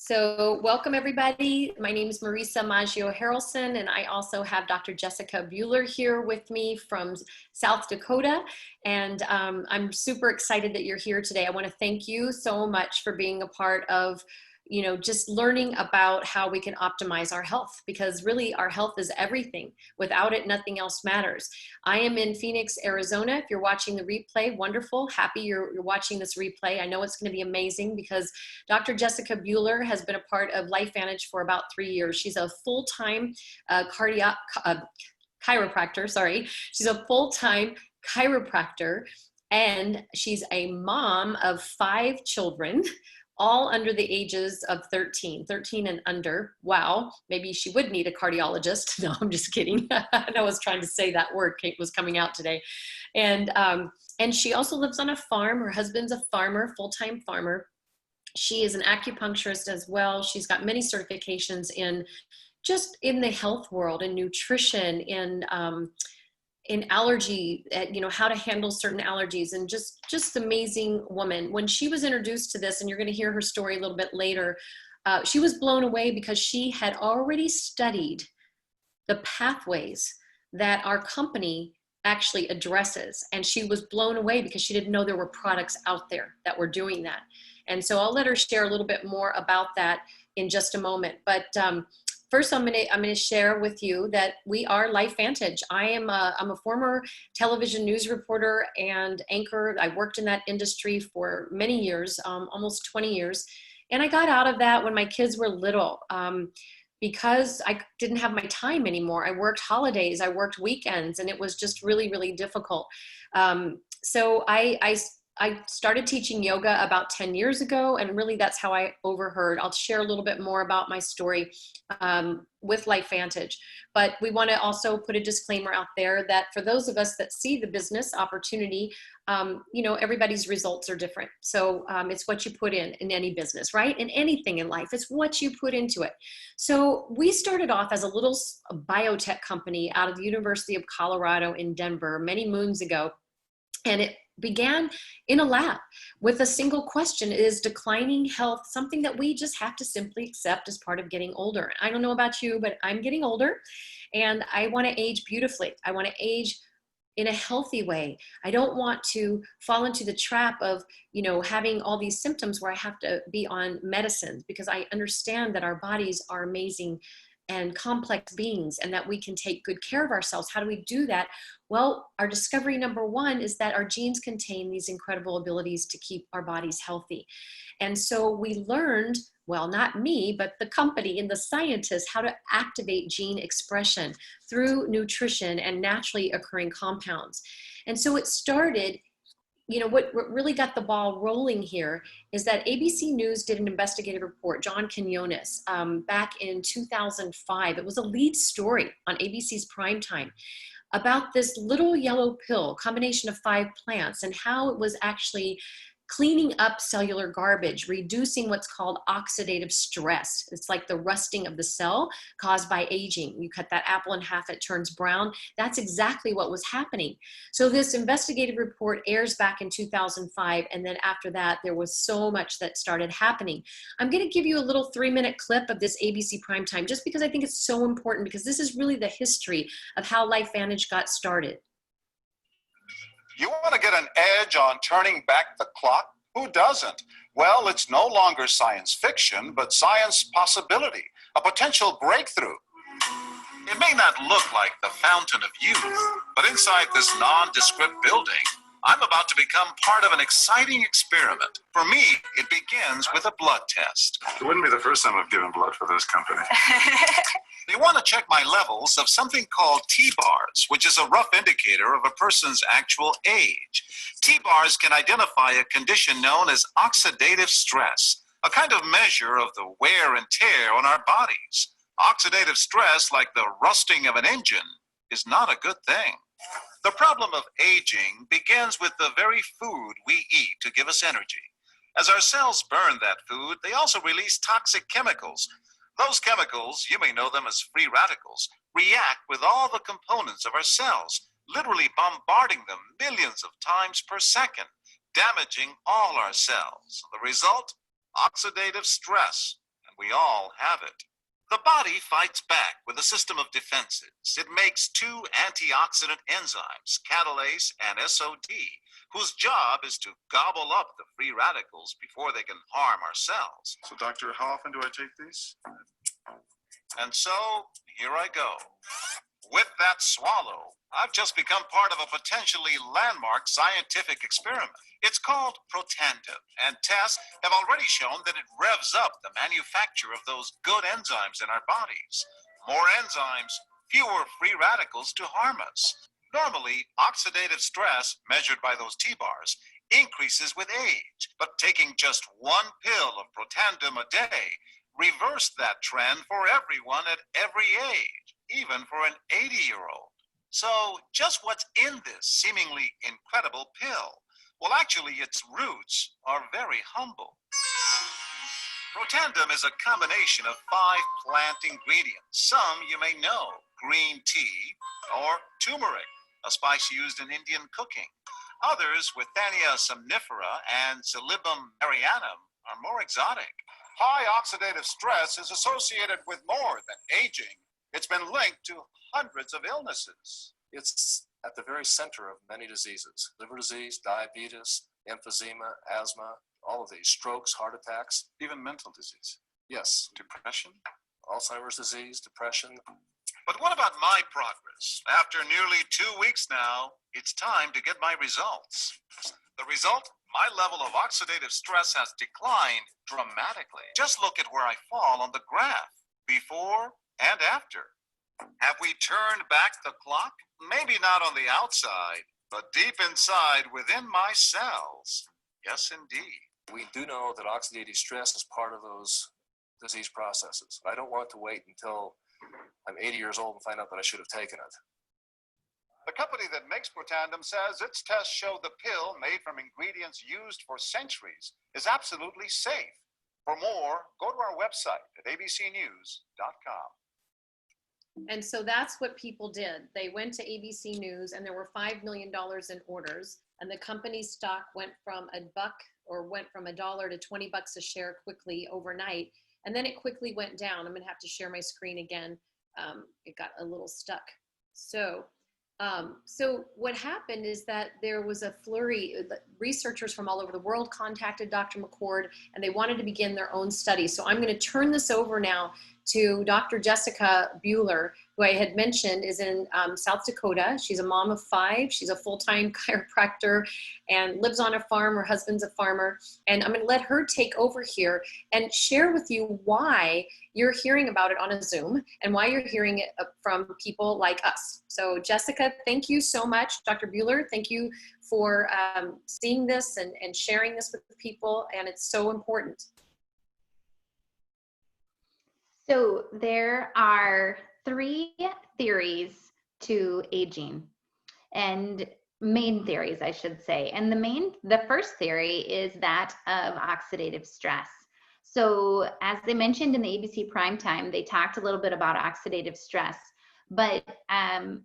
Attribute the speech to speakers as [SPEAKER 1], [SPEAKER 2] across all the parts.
[SPEAKER 1] So welcome everybody. My name is Marisa Maggio-Harelson, and I also have Dr. Jessica Buhler here with me from South Dakota. And I'm super excited that you're here today. I want to thank you so much for being a part of just learning about how we can optimize our health, because really our health is everything. Without it, nothing else matters. I am in Phoenix, Arizona. If you're watching the replay, wonderful. Happy you're watching this replay. I know it's going to be amazing because Dr. Jessica Buhler has been a part of LifeVantage for about 3 years. She's a full-time chiropractor, sorry. She's a full-time chiropractor, and she's a mom of 5 children, all under the ages of 13 and under. Wow, maybe she would need a cardiologist. No, I'm just kidding. I was trying to say that word was coming out today. And she also lives on a farm. Her husband's a farmer, full-time farmer. She is an acupuncturist as well. She's got many certifications in the health world, in nutrition, in allergy, how to handle certain allergies, and just amazing woman. When she was introduced to this, and you're going to hear her story a little bit later, she was blown away because she had already studied the pathways that our company actually addresses. And she was blown away because she didn't know there were products out there that were doing that. And so I'll let her share a little bit more about that in just a moment. But first, I'm gonna share with you that we are LifeVantage. I'm a former television news reporter and anchor. I worked in that industry for many years, almost 20 years. And I got out of that when my kids were little because I didn't have my time anymore. I worked holidays, I worked weekends, and it was just really, really difficult. So I started teaching yoga about 10 years ago, and really that's how I overheard. I'll share a little bit more about my story with LifeVantage. But we want to also put a disclaimer out there that for those of us that see the business opportunity, everybody's results are different. So it's what you put in any business, right? In anything in life, it's what you put into it. So we started off as a little biotech company out of the University of Colorado in Denver many moons ago. And it began in a lab with a single question: is declining health something that we just have to simply accept as part of getting older? I don't know about you, but I'm getting older and I want to age beautifully. I want to age in a healthy way. I don't want to fall into the trap of, having all these symptoms where I have to be on medicines, because I understand that our bodies are amazing and complex beings, and that we can take good care of ourselves. How do we do that? Well, our discovery number 1 is that our genes contain these incredible abilities to keep our bodies healthy. And so we learned, well, not me, but the company and the scientists, how to activate gene expression through nutrition and naturally occurring compounds. And so it started. What really got the ball rolling here is that ABC News did an investigative report, John Quinones, back in 2005. It was a lead story on ABC's primetime about this little yellow pill, combination of 5 plants, and how it was actually cleaning up cellular garbage, reducing what's called oxidative stress. It's like the rusting of the cell caused by aging. You cut that apple in half, it turns brown. That's exactly what was happening. So this investigative report airs back in 2005, and then after that, there was so much that started happening. I'm going to give you a little 3-minute clip of this ABC primetime, just because I think it's so important, because this is really the history of how LifeVantage got started.
[SPEAKER 2] You want to get an edge on turning back the clock? Who doesn't? Well, it's no longer science fiction, but science possibility, a potential breakthrough. It may not look like the fountain of youth, but inside this nondescript building, I'm about to become part of an exciting experiment. For me, it begins with a blood test.
[SPEAKER 3] It wouldn't be the first time I've given blood for this company.
[SPEAKER 2] They want to check my levels of something called T-bars, which is a rough indicator of a person's actual age. T-bars can identify a condition known as oxidative stress, a kind of measure of the wear and tear on our bodies. Oxidative stress, like the rusting of an engine, is not a good thing. The problem of aging begins with the very food we eat to give us energy. As our cells burn that food, they also release toxic chemicals. Those chemicals, you may know them as free radicals, react with all the components of our cells, literally bombarding them millions of times per second, damaging all our cells. The result? Oxidative stress. And We all have it. The body fights back with a system of defenses. It makes two antioxidant enzymes, catalase and SOD, whose job is to gobble up the free radicals before they can harm our cells.
[SPEAKER 3] So, doctor, how often do I take these?
[SPEAKER 2] And so, here I go. With that swallow, I've just become part of a potentially landmark scientific experiment. It's called Protandim, and tests have already shown that it revs up the manufacture of those good enzymes in our bodies. More enzymes, fewer free radicals to harm us. Normally, oxidative stress, measured by those T-bars, increases with age, but taking just one pill of Protandim a day reversed that trend for everyone at every age, even for an 80-year-old. So just what's in this seemingly incredible pill? Well, actually, its roots are very humble. Protandim is a combination of 5 plant ingredients. Some you may know: green tea or turmeric, a spice used in Indian cooking. Others, Withania somnifera and Silybum marianum, are more exotic. High oxidative stress is associated with more than aging. It's been linked to hundreds of illnesses.
[SPEAKER 4] It's at the very center of many diseases: liver disease, diabetes, emphysema, asthma, all of these, strokes, heart attacks.
[SPEAKER 3] Even mental disease.
[SPEAKER 4] Yes,
[SPEAKER 3] Depression?
[SPEAKER 4] Alzheimer's disease, depression.
[SPEAKER 2] But what about my progress? After nearly 2 weeks now, it's time to get my results. The result? My level of oxidative stress has declined dramatically. Just look at where I fall on the graph, before and after. Have we turned back the clock? Maybe not on the outside, but deep inside within my cells. Yes, indeed.
[SPEAKER 4] We do know that oxidative stress is part of those disease processes. I don't want to wait until I'm 80 years old and find out that I should have taken it.
[SPEAKER 2] The company that makes Protandim says its tests show the pill, made from ingredients used for centuries, is absolutely safe. For more, go to our website at abcnews.com.
[SPEAKER 1] And so that's what people did. They went to ABC News, and there were $5 million in orders, and the company's stock went from $1 to $20 a share quickly overnight. And then it quickly went down. I'm gonna have to share my screen again. It got a little stuck. So what happened is that there was a flurry. Researchers from all over the world contacted Dr. McCord, and they wanted to begin their own study. So I'm going to turn this over now to Dr. Jessica Buhler, who I had mentioned is in South Dakota. She's a mom of 5. She's a full-time chiropractor and lives on a farm. Her husband's a farmer. And I'm going to let her take over here and share with you why you're hearing about it on a Zoom and why you're hearing it from people like us. So Jessica, thank you so much. Dr. Buhler, thank you for seeing this and sharing this with people. And it's so important.
[SPEAKER 5] So there are 3 theories to aging, and main theories, I should say. And the first theory is that of oxidative stress. So as they mentioned in the ABC Primetime, they talked a little bit about oxidative stress, but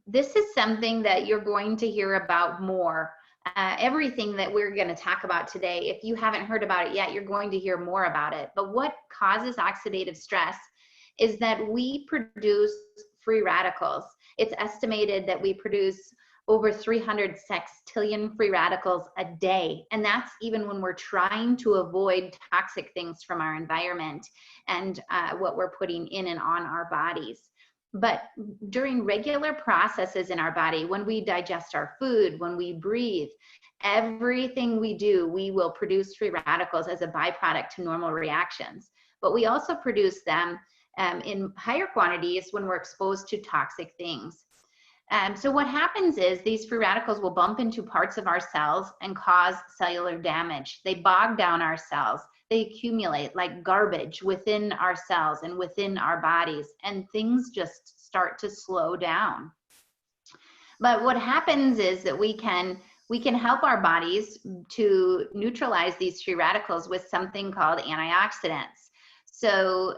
[SPEAKER 5] this is something that you're going to hear about more. Everything that we're going to talk about today, if you haven't heard about it yet, you're going to hear more about it. But what causes oxidative stress is that we produce free radicals. It's estimated that we produce over 300 sextillion free radicals a day. And that's even when we're trying to avoid toxic things from our environment and what we're putting in and on our bodies. But during regular processes in our body, when we digest our food, when we breathe, everything we do, we will produce free radicals as a byproduct to normal reactions. But we also produce them in higher quantities when we're exposed to toxic things. So what happens is these free radicals will bump into parts of our cells and cause cellular damage. They bog down our cells. They accumulate like garbage within our cells and within our bodies, and things just start to slow down. But what happens is that we can help our bodies to neutralize these free radicals with something called antioxidants. So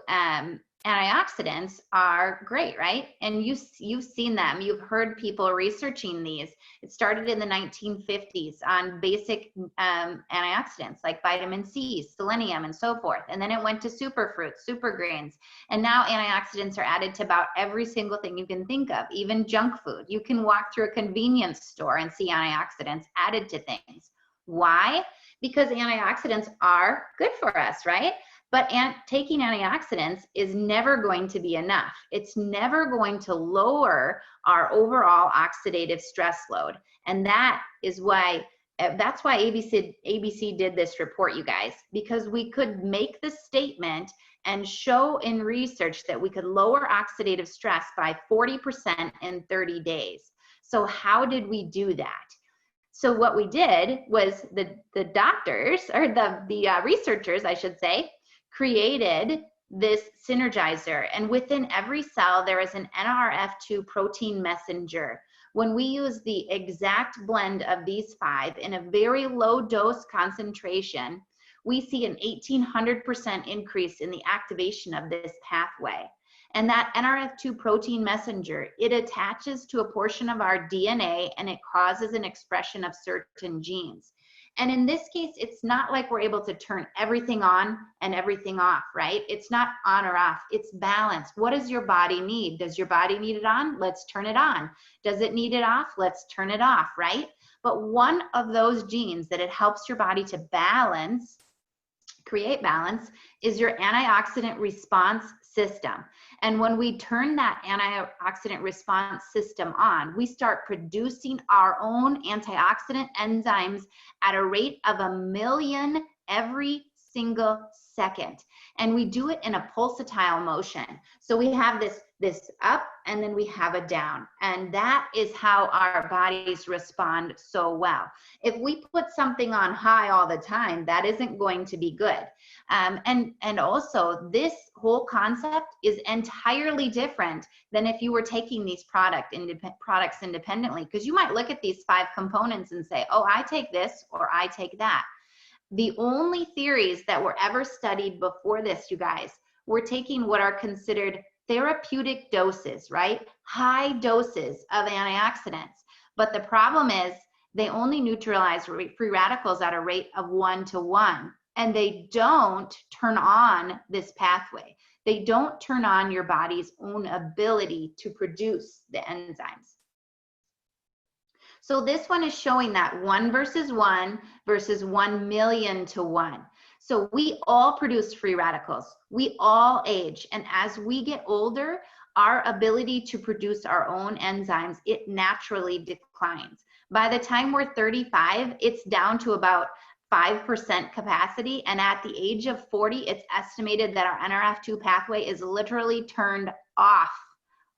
[SPEAKER 5] antioxidants are great, right? And you've seen them. You've heard people researching these. It started in the 1950s on basic antioxidants like vitamin C, selenium, and so forth. And then it went to superfruits, supergrains. And now antioxidants are added to about every single thing you can think of, even junk food. You can walk through a convenience store and see antioxidants added to things. Why? Because antioxidants are good for us, right? But taking antioxidants is never going to be enough. It's never going to lower our overall oxidative stress load. And that is why, that's why ABC did this report, you guys, because we could make the statement and show in research that we could lower oxidative stress by 40% in 30 days. So how did we do that? So what we did was the doctors, or the researchers, I should say, created this synergizer, and within every cell there is an NRF2 protein messenger. When we use the exact blend of these 5 in a very low dose concentration, we see an 1800% increase in the activation of this pathway. And that NRF2 protein messenger, it attaches to a portion of our DNA and it causes an expression of certain genes. And in this case, it's not like we're able to turn everything on and everything off, right? It's not on or off, it's balanced. What does your body need? Does your body need it on? Let's turn it on. Does it need it off? Let's turn it off, right? But one of those genes that it helps your body to balance, create balance, is your antioxidant response system. And when we turn that antioxidant response system on, we start producing our own antioxidant enzymes at a rate of 1 million every single second. And we do it in a pulsatile motion. So we have this up and then we have a down. And that is how our bodies respond so well. If we put something on high all the time, that isn't going to be good. And also this whole concept is entirely different than if you were taking these products independently, because you might look at these 5 components and say, oh, I take this or I take that. The only theories that were ever studied before this, you guys, were taking what are considered therapeutic doses, right? High doses of antioxidants. But the problem is they only neutralize free radicals at a rate of 1 to 1. And they don't turn on this pathway. They don't turn on your body's own ability to produce the enzymes. So this one is showing that 1 versus 1 versus 1 million to 1. So we all produce free radicals. We all age. And as we get older, our ability to produce our own enzymes, it naturally declines. By the time we're 35, it's down to about 5% capacity. And at the age of 40, it's estimated that our NRF2 pathway is literally turned off.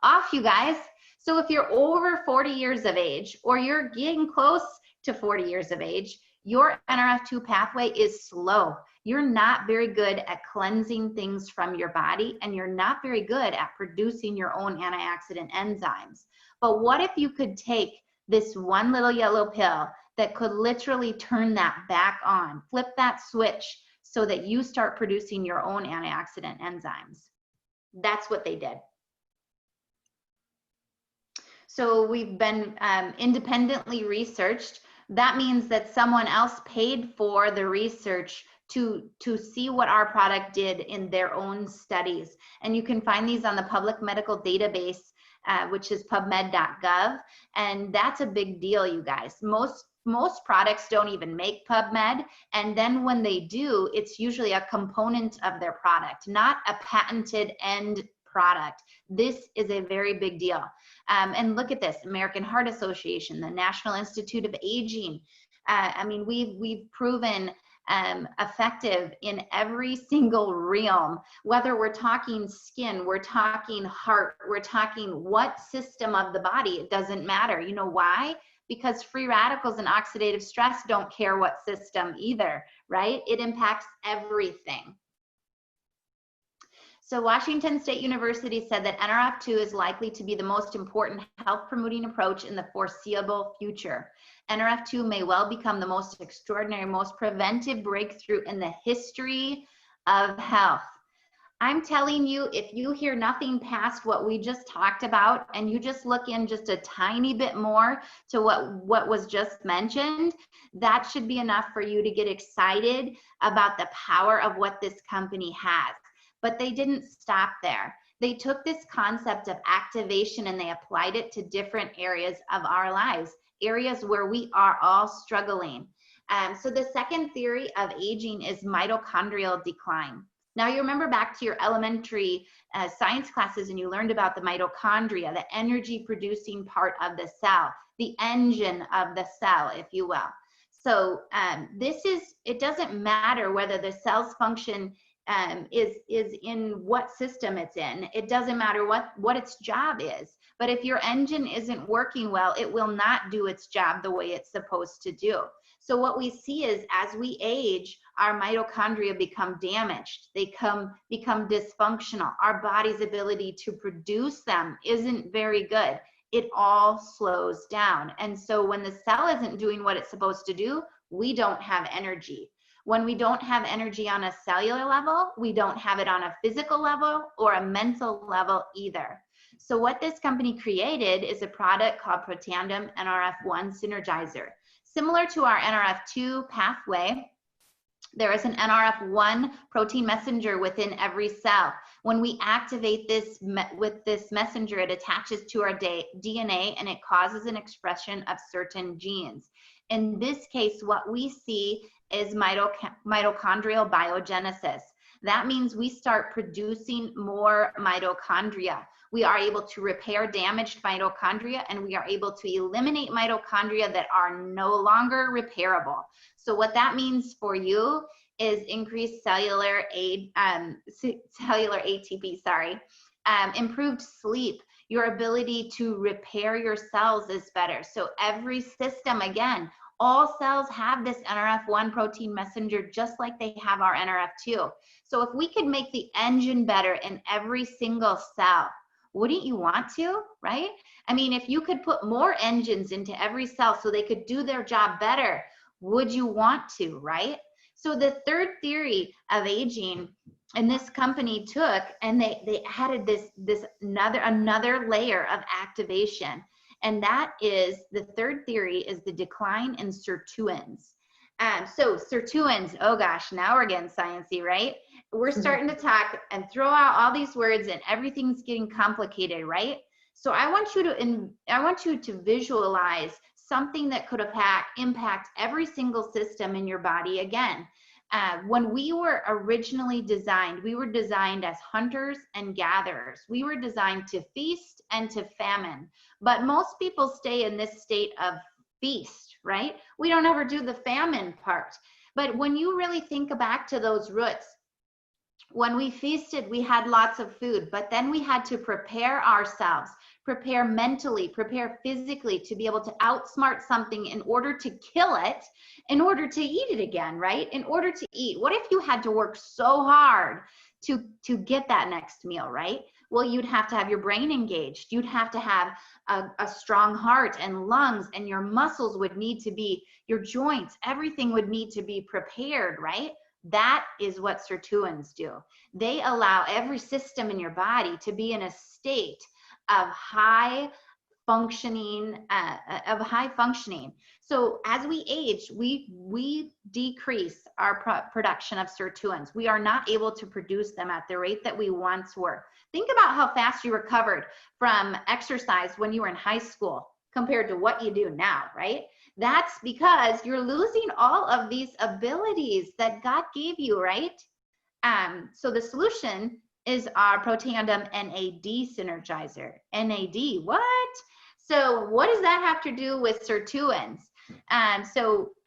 [SPEAKER 5] Off, you guys. So if you're over 40 years of age, or you're getting close to 40 years of age, your NRF2 pathway is slow. You're not very good at cleansing things from your body, and you're not very good at producing your own antioxidant enzymes. But what if you could take this one little yellow pill that could literally turn that back on, flip that switch so that you start producing your own antioxidant enzymes? That's what they did. So we've been independently researched. That means that someone else paid for the research to see what our product did in their own studies. And you can find these on the public medical database, which is pubmed.gov. And that's a big deal, you guys. Most products don't even make PubMed. And then when they do, it's usually a component of their product, not a patented end product. This is a very big deal. And look at this, American Heart Association, the National Institute of Aging. I mean, we've proven effective in every single realm, whether we're talking skin, we're talking heart, we're talking what system of the body, it doesn't matter. You know why? Because free radicals and oxidative stress don't care what system either, right? It impacts everything. So Washington State University said that NRF2 is likely to be the most important health promoting approach in the foreseeable future. NRF2 may well become the most extraordinary, most preventive breakthrough in the history of health. I'm telling you, if you hear nothing past what we just talked about and you just look in just a tiny bit more to what was just mentioned, that should be enough for you to get excited about the power of what this company has. But they didn't stop there. They took this concept of activation and they applied it to different areas of our lives, areas where we are all struggling. So the second theory of aging is mitochondrial decline. Now, you remember back to your elementary science classes and you learned about the mitochondria, the energy producing part of the cell, the engine of the cell, if you will. So it doesn't matter whether the cell's function is in what system it's in. It doesn't matter what its job is. But if your engine isn't working well, it will not do its job the way it's supposed to do. So what we see is as we age, our mitochondria become damaged. They become dysfunctional. Our body's ability to produce them isn't very good. It all slows down. And so when the cell isn't doing what it's supposed to do, we don't have energy. When we don't have energy on a cellular level, we don't have it on a physical level or a mental level either. So what this company created is a product called Protandim NRF1 Synergizer. Similar to our NRF2 pathway, there is an NRF1 protein messenger within every cell. When we activate this with this messenger, it attaches to our DNA and it causes an expression of certain genes. In this case, what we see is mitochondrial biogenesis. That means we start producing more mitochondria. We are able to repair damaged mitochondria and we are able to eliminate mitochondria that are no longer repairable. So what that means for you is increased cellular ATP, improved sleep. Your ability to repair your cells is better. So every system, again, all cells have this NRF1 protein messenger just like they have our NRF2. So if we could make the engine better in every single cell, wouldn't you want to, right? I mean, if you could put more engines into every cell so they could do their job better, would you want to, right? So the third theory of aging, and this company took and they added this another layer of activation. And that is, the third theory is the decline in sirtuins. So sirtuins, oh gosh, now we're getting sciencey, right? We're starting to talk and throw out all these words and everything's getting complicated, right? So I want you to visualize something that could impact every single system in your body again. When we were originally designed, we were designed as hunters and gatherers. We were designed to feast and to famine. But most people stay in this state of feast, right? We don't ever do the famine part. But when you really think back to those roots, when we feasted, we had lots of food, but then we had to prepare ourselves, prepare mentally, prepare physically to be able to outsmart something in order to kill it, in order to eat it again, right? In order to eat. What if you had to work so hard to get that next meal, right? Well, you'd have to have your brain engaged. You'd have to have a strong heart and lungs, and your muscles would need to be, your joints, everything would need to be prepared, right? That is what sirtuins do. They allow every system in your body to be in a state of high functioning. So as we age, we decrease our production of sirtuins. We are not able to produce them at the rate that we once were. Think about how fast you recovered from exercise when you were in high school compared to what you do now, right? That's because you're losing all of these abilities that God gave you, right? So the solution is our Protandim NAD Synergizer. NAD, what? So what does that have to do with sirtuins?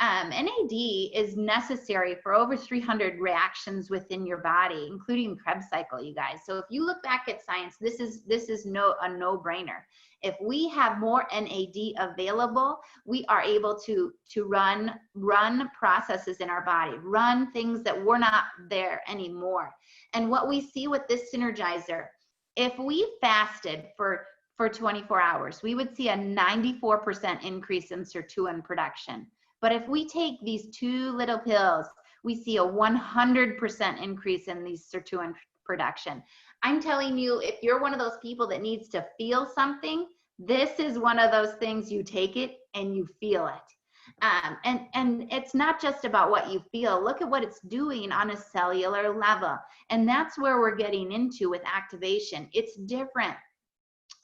[SPEAKER 5] NAD is necessary for over 300 reactions within your body, including Krebs cycle, you guys. So if you look back at science, this is a no-brainer. If we have more NAD available, we are able to run processes in our body, run things that were not there anymore. And what we see with this synergizer, if we fasted for 24 hours, we would see a 94% increase in sirtuin production. But if we take these 2 little pills, we see a 100% increase in these sirtuin production. I'm telling you, if you're one of those people that needs to feel something, this is one of those things. You take it and you feel it. And it's not just about what you feel. Look at what it's doing on a cellular level. And that's where we're getting into with activation. It's different,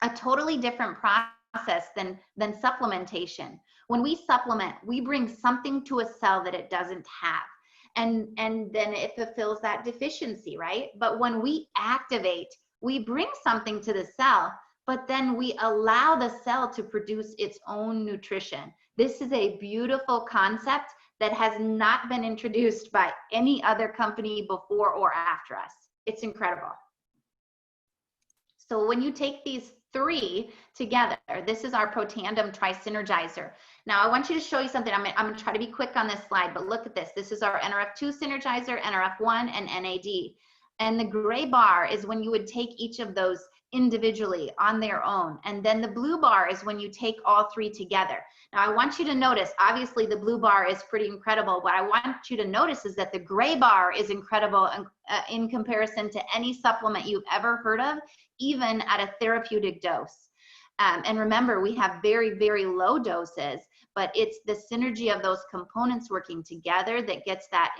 [SPEAKER 5] a totally different process than supplementation. When we supplement, we bring something to a cell that it doesn't have. And then it fulfills that deficiency, right? But when we activate, we bring something to the cell, but then we allow the cell to produce its own nutrition. This is a beautiful concept that has not been introduced by any other company before or after us. It's incredible. So when you take these three together, this is our Protandem Tri-Synergizer. Now I want you to show you something. I'm gonna try to be quick on this slide, but look at this. This is our NRF2 Synergizer, NRF1, and NAD. And the gray bar is when you would take each of those individually on their own. And then the blue bar is when you take all three together. Now I want you to notice, obviously the blue bar is pretty incredible. What I want you to notice is that the gray bar is incredible in comparison to any supplement you've ever heard of, even at a therapeutic dose. And remember, we have very, very low doses, but it's the synergy of those components working together that gets that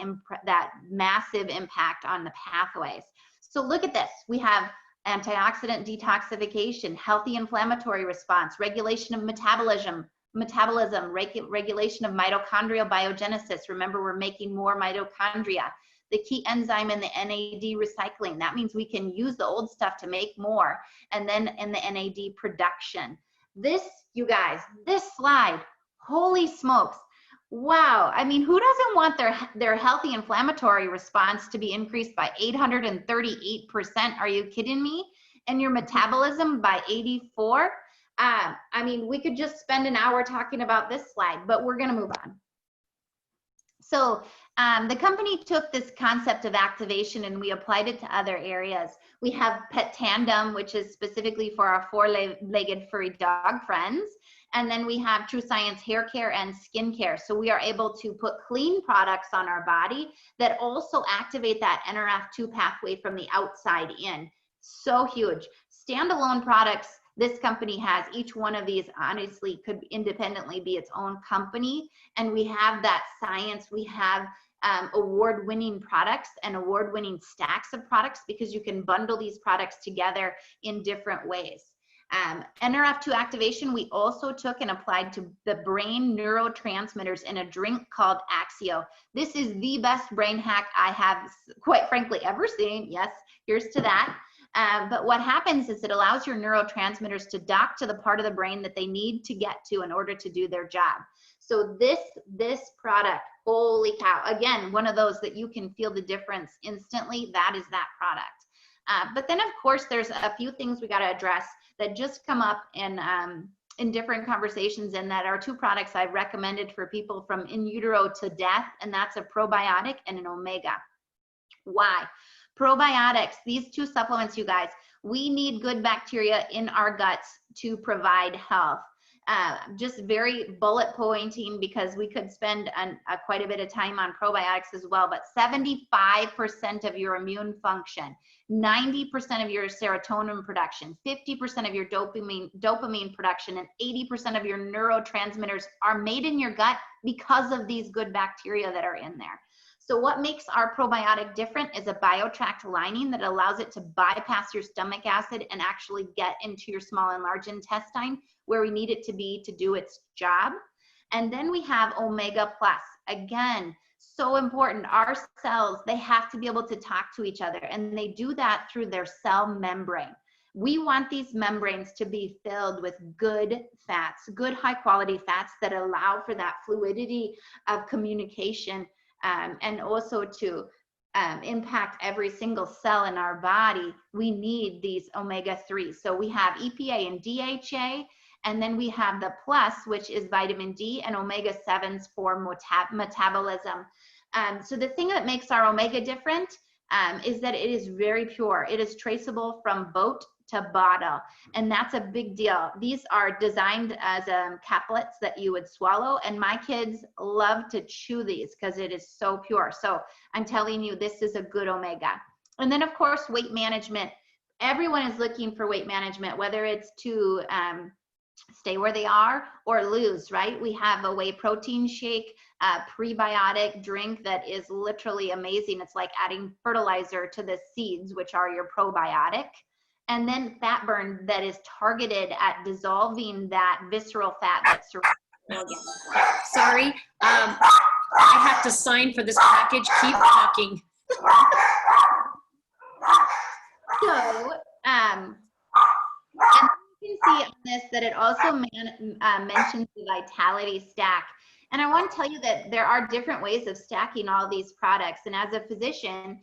[SPEAKER 5] massive impact on the pathways. So look at this. We have antioxidant detoxification, healthy inflammatory response, regulation of metabolism, regulation of mitochondrial biogenesis. Remember, we're making more mitochondria. The key enzyme in the NAD recycling. That means we can use the old stuff to make more. And then in the NAD production. This, you guys, this slide, holy smokes. Wow. I mean, who doesn't want their healthy inflammatory response to be increased by 838%? Are you kidding me? And your metabolism by 84? I mean, we could just spend an hour talking about this slide, but we're going to move on. So the company took this concept of activation and we applied it to other areas. We have Pet Tandem, which is specifically for our four-legged furry dog friends. And then we have True Science Hair Care and Skin Care. So we are able to put clean products on our body that also activate that NRF2 pathway from the outside in. So huge. Standalone products this company has, each one of these honestly could independently be its own company. And we have that science. We have award-winning products and award-winning stacks of products because you can bundle these products together in different ways. NRF2 activation, we also took and applied to the brain neurotransmitters in a drink called Axio. This is the best brain hack I have, quite frankly, ever seen. Yes, here's to that. But what happens is it allows your neurotransmitters to dock to the part of the brain that they need to get to in order to do their job. So this product, holy cow, again, one of those that you can feel the difference instantly, that is that product. But then of course, there's a few things we gotta address that just come up in different conversations, and that are two products I've recommended for people from in utero to death, and that's a probiotic and an omega. Why? Probiotics, these two supplements, you guys, we need good bacteria in our guts to provide health. Just very bullet pointing because we could spend quite a bit of time on probiotics as well, but 75% of your immune function, 90% of your serotonin production, 50% of your dopamine production, and 80% of your neurotransmitters are made in your gut because of these good bacteria that are in there. So what makes our probiotic different is a biotract lining that allows it to bypass your stomach acid and actually get into your small and large intestine where we need it to be to do its job. And then we have Omega Plus. Again, so important. Our cells, they have to be able to talk to each other, and they do that through their cell membrane. We want these membranes to be filled with good fats, good high quality fats that allow for that fluidity of communication, and also to impact every single cell in our body. We need these omega-3s. So we have EPA and DHA, and then we have the plus, which is vitamin D, and omega-7s for metabolism. So the thing that makes our omega different is that it is very pure. It is traceable from boat to bottle, and that's a big deal. These are designed as caplets that you would swallow, and my kids love to chew these because it is so pure. So I'm telling you, this is a good omega. And then of course, weight management. Everyone is looking for weight management, whether it's to stay where they are or lose, right? We have a whey protein shake, prebiotic drink that is literally amazing. It's like adding fertilizer to the seeds, which are your probiotic. And then fat burn that is targeted at dissolving that visceral fat that surrounds the organ.
[SPEAKER 1] Sorry, I have to sign for this package. Keep talking.
[SPEAKER 5] So, and you can see on this that it also mentions the vitality stack. And I want to tell you that there are different ways of stacking all these products. And as a physician,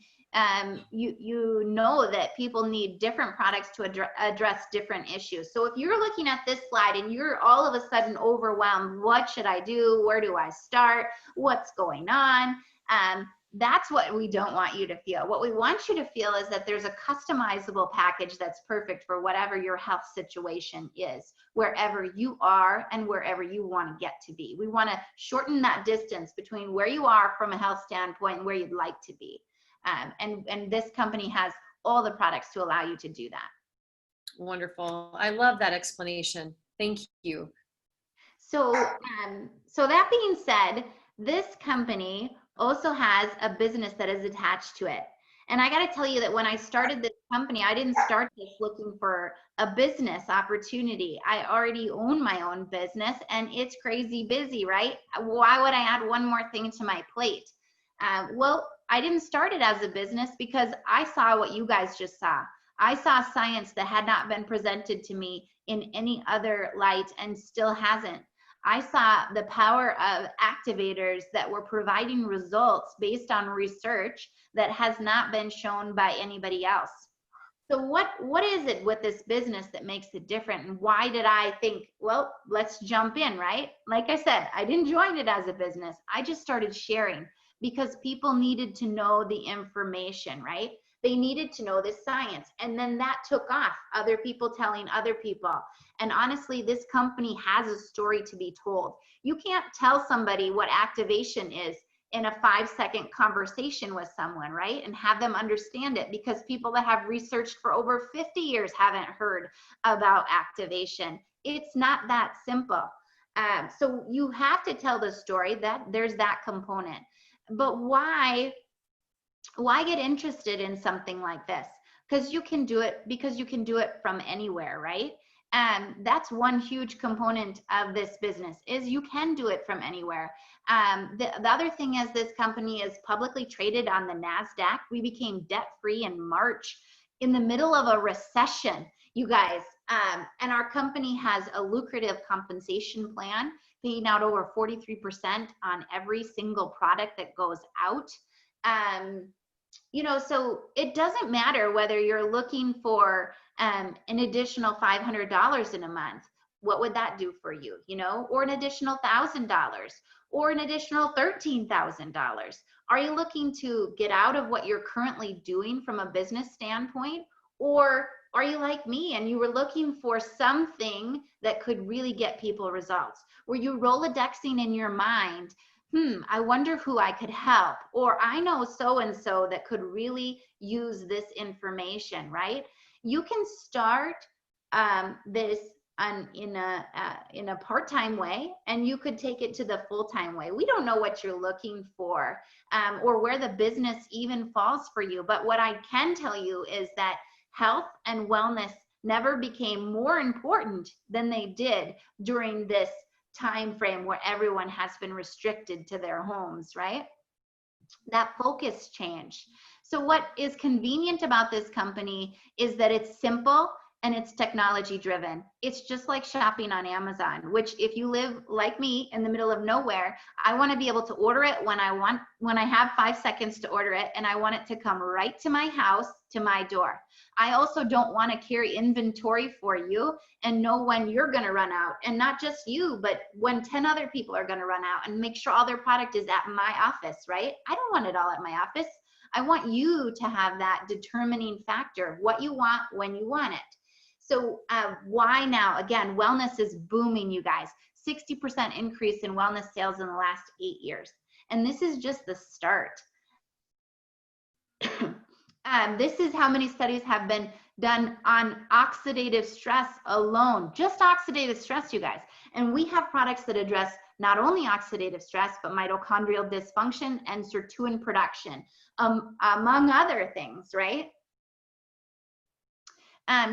[SPEAKER 5] you know that people need different products to address different issues. So if you're looking at this slide and you're all of a sudden overwhelmed, what should I do? Where do I start? What's going on? That's what we don't want you to feel. What we want you to feel is that there's a customizable package that's perfect for whatever your health situation is, wherever you are and wherever you want to get to be. We want to shorten that distance between where you are from a health standpoint and where you'd like to be. And this company has all the products to allow you to do that.
[SPEAKER 1] Wonderful. I love that explanation. Thank you.
[SPEAKER 5] So, so that being said, this company also has a business that is attached to it. And I got to tell you that when I started this company, I didn't start this looking for a business opportunity. I already own my own business and it's crazy busy, right? Why would I add one more thing to my plate? Well, I didn't start it as a business because I saw what you guys just saw. I saw science that had not been presented to me in any other light and still hasn't. I saw the power of activators that were providing results based on research that has not been shown by anybody else. So what is it with this business that makes it different? And why did I think, well, let's jump in, right? Like I said, I didn't join it as a business. I just started sharing because people needed to know the information, right? They needed to know the science. And then that took off, other people telling other people. And honestly, this company has a story to be told. You can't tell somebody what activation is in a 5-second conversation with someone, right? And have them understand it, because people that have researched for over 50 years haven't heard about activation. It's not that simple. So you have to tell the story, that there's that component. But why get interested in something like this? Because you can do it from anywhere, right? And that's one huge component of this business, is you can do it from anywhere. The other thing is, this company is publicly traded on the NASDAQ. We became debt-free in March in the middle of a recession, you guys. And our company has a lucrative compensation plan, paying out over 43% on every single product that goes out. You know, so it doesn't matter whether you're looking for an additional $500 in a month. What would that do for you? You know, or an additional $1,000 or an additional $13,000. Are you looking to get out of what you're currently doing from a business standpoint? Or are you like me and you were looking for something that could really get people results? Were you Rolodexing in your mind, I wonder who I could help, or I know so-and-so that could really use this information, right? You can start this in a part-time way, and you could take it to the full-time way. We don't know what you're looking for or where the business even falls for you. But what I can tell you is that health and wellness never became more important than they did during this time frame where everyone has been restricted to their homes, right? That focus changed. So what is convenient about this company is that it's simple and it's technology driven. It's just like shopping on Amazon, which if you live like me in the middle of nowhere, I want to be able to order it when I want, when I have 5 seconds to order it, and I want it to come right to my house, to my door. I also don't want to carry inventory for you and know when you're going to run out, and not just you, but when 10 other people are going to run out, and make sure all their product is at my office, right? I don't want it all at my office. I want you to have that determining factor of what you want when you want it. So why now? Again, wellness is booming, you guys. 60% increase in wellness sales in the last 8 years. And this is just the start. This is how many studies have been done on oxidative stress alone, just oxidative stress, you guys. And we have products that address not only oxidative stress, but mitochondrial dysfunction and sirtuin production, among other things, right?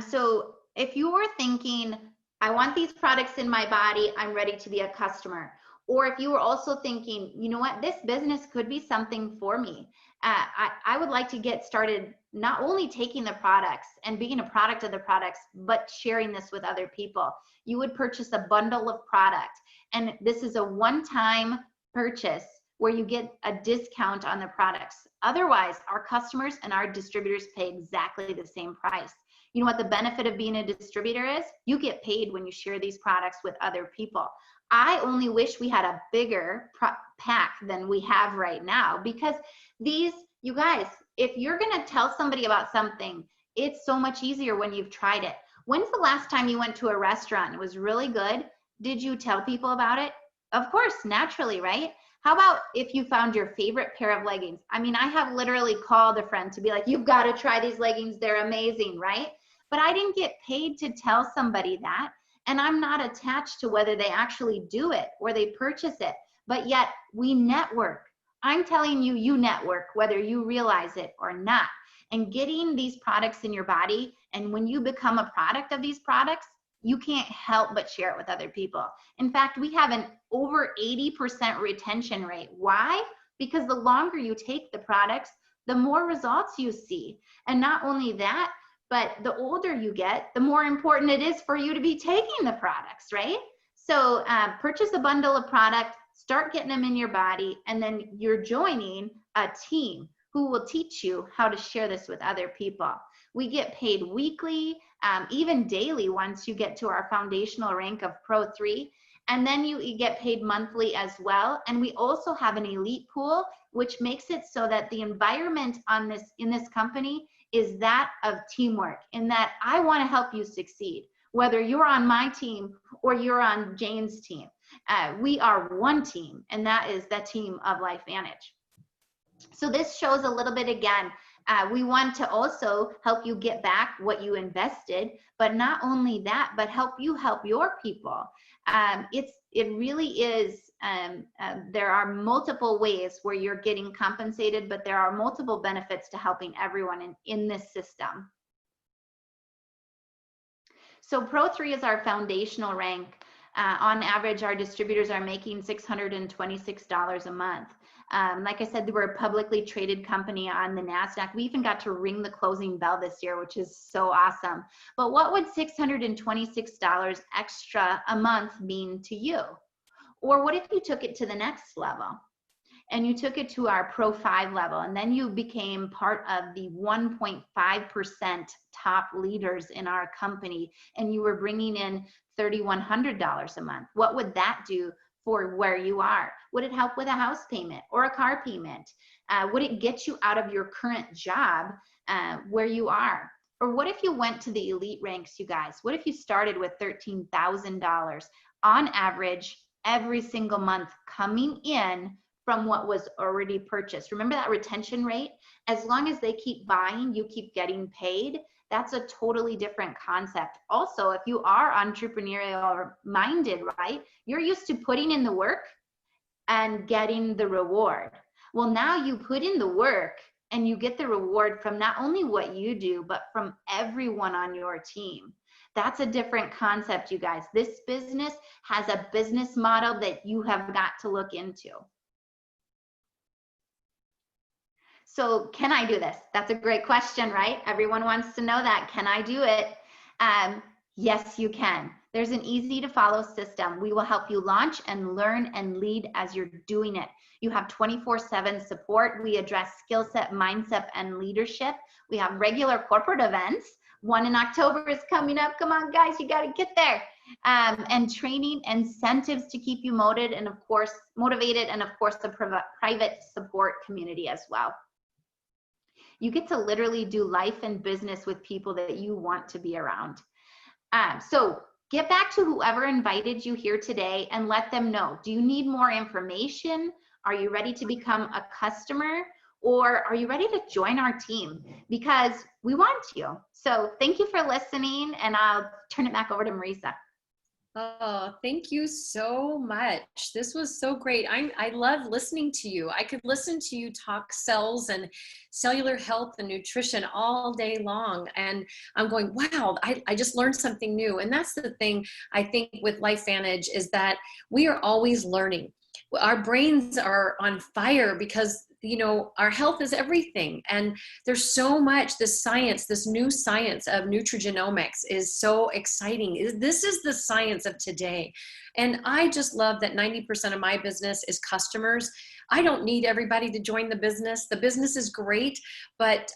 [SPEAKER 5] So if you were thinking, I want these products in my body, I'm ready to be a customer. Or if you were also thinking, you know what, this business could be something for me. I would like to get started not only taking the products and being a product of the products, but sharing this with other people. You would purchase a bundle of product. And this is a one-time purchase where you get a discount on the products. Otherwise, our customers and our distributors pay exactly the same price. You know what the benefit of being a distributor is? You get paid when you share these products with other people. I only wish we had a bigger pack than we have right now, because these, you guys, if you're gonna tell somebody about something, it's so much easier when you've tried it. When's the last time you went to a restaurant and it was really good? Did you tell people about it? Of course, naturally, right? How about if you found your favorite pair of leggings? I mean, I have literally called a friend to be like, you've got to try these leggings, they're amazing, right? But I didn't get paid to tell somebody that. And I'm not attached to whether they actually do it or they purchase it, but yet we network. I'm telling you, you network, whether you realize it or not. And getting these products in your body, and when you become a product of these products, you can't help but share it with other people. In fact, we have an over 80% retention rate. Why? Because the longer you take the products, the more results you see. And not only that, but the older you get, the more important it is for you to be taking the products, right? So purchase a bundle of product, start getting them in your body, and then you're joining a team who will teach you how to share this with other people. We get paid weekly, even daily once you get to our foundational rank of Pro 3. And then you get paid monthly as well. And we also have an elite pool, which makes it so that the environment in this company is that of teamwork, in that I want to help you succeed, whether you're on my team or you're on Jane's team. We are one team, and that is the team of LifeVantage. So this shows a little bit again. We want to also help you get back what you invested, but not only that, but help you help your people. It really is, there are multiple ways where you're getting compensated, but there are multiple benefits to helping everyone in this system. So Pro 3 is our foundational rank. On average, our distributors are making $626 a month. Like I said, we're a publicly traded company on the NASDAQ. We even got to ring the closing bell this year, which is so awesome. But what would $626 extra a month mean to you? Or what if you took it to the next level and you took it to our Pro 5 level, and then you became part of the 1.5% top leaders in our company, and you were bringing in $3,100 a month? What would that do for where you are? Would it help with a house payment or a car payment? Would it get you out of your current job where you are? Or what if you went to the elite ranks, you guys? What if you started with $13,000 on average every single month coming in from what was already purchased? Remember that retention rate? As long as they keep buying, you keep getting paid. That's a totally different concept. Also, if you are entrepreneurial minded, right, you're used to putting in the work and getting the reward. Well, now you put in the work and you get the reward from not only what you do, but from everyone on your team. That's a different concept, you guys. This business has a business model that you have got to look into. So can I do this? That's a great question, right? Everyone wants to know that. Can I do it? Yes, you can. There's an easy to follow system. We will help you launch and learn and lead as you're doing it. You have 24/7 support. We address skill set, mindset, and leadership. We have regular corporate events. One in October is coming up. Come on, guys, you got to get there. And training, incentives to keep you motivated, and of course, the private support community as well. You get to literally do life and business with people that you want to be around. So get back to whoever invited you here today and let them know. Do you need more information? Are you ready to become a customer? or are you ready to join our team? Because we want you. So thank you for listening, and I'll turn it back over to Marisa.
[SPEAKER 1] Oh, thank you so much. This was so great. I love listening to you. I could listen to you talk cells and cellular health and nutrition all day long. And I'm going, wow, I just learned something new. And that's the thing I think with LifeVantage is that we are always learning. Our brains are on fire because our health is everything. And there's so much, this science, this new science of nutrigenomics is so exciting. This is the science of today. And I just love that 90% of my business is customers. I don't need everybody to join the business. The business is great, but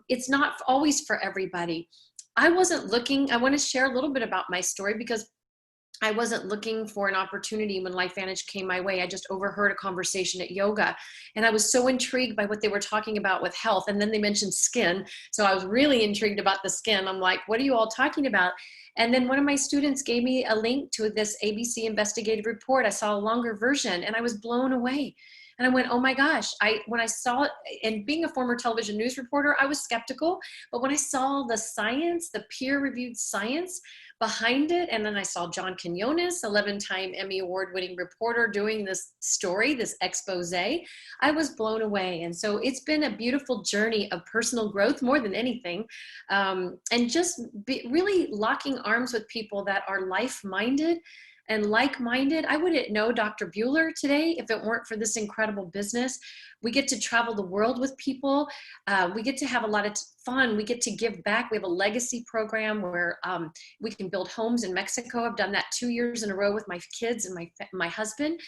[SPEAKER 1] it's not always for everybody. I wasn't looking, I want to share a little bit about my story because I wasn't looking for an opportunity when LifeVantage came my way. I just overheard a conversation at yoga, and I was so intrigued by what they were talking about with health. And then they mentioned skin. So I was really intrigued about the skin. I'm like, what are you all talking about? And then one of my students gave me a link to this ABC investigative report. I saw a longer version and I was blown away. And I went, oh my gosh, when I saw it, and being a former television news reporter, I was skeptical. But when I saw the science, the peer-reviewed science behind it, and then I saw John Quinones, 11-time Emmy Award-winning reporter, doing this story, this expose, I was blown away. And so it's been a beautiful journey of personal growth more than anything, and just really locking arms with people that are life-minded and like-minded. I wouldn't know Dr. Buhler today if it weren't for this incredible business. We get to travel the world with people. We get to have a lot of fun. We get to give back. We have a legacy program where we can build homes in Mexico. I've done that 2 years in a row with my kids and my husband,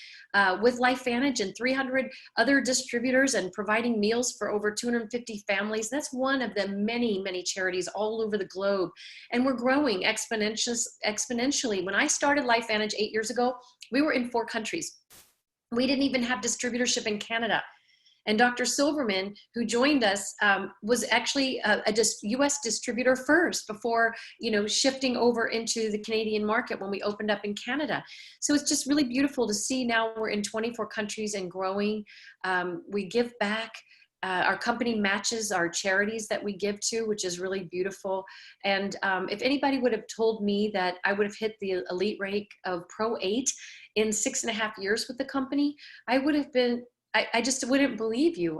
[SPEAKER 1] with LifeVantage and 300 other distributors, and providing meals for over 250 families. That's one of the many, many charities all over the globe. And we're growing exponentially. When I started LifeVantage 8 years ago, we were in 4 countries. We didn't even have distributorship in Canada. And Dr. Silverman, who joined us, was actually a U.S. distributor first before, shifting over into the Canadian market when we opened up in Canada. So it's just really beautiful to see now we're in 24 countries and growing. We give back. Our company matches our charities that we give to, which is really beautiful. And if anybody would have told me that I would have hit the elite rank of Pro 8 in 6.5 years with the company, I would have been, I just wouldn't believe you.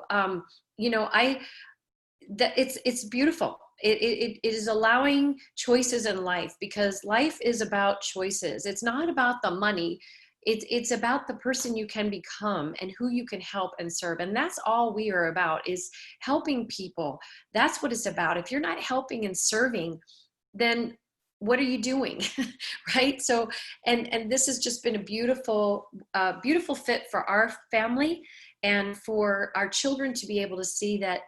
[SPEAKER 1] It's beautiful. It is allowing choices in life, because life is about choices. It's not about the money. It's about the person you can become and who you can help and serve. And that's all we are about, is helping people. That's what it's about. If you're not helping and serving, then what are you doing? Right? So, and this has just been a beautiful fit for our family, and for our children to be able to see that,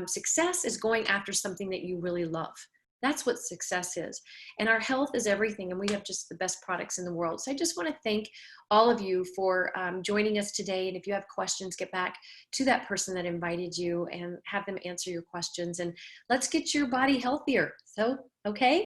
[SPEAKER 1] success is going after something that you really love. That's what success is. And our health is everything, and we have just the best products in the world. So I just want to thank all of you for joining us today. And if you have questions, get back to that person that invited you and have them answer your questions. And let's get your body healthier. So, okay.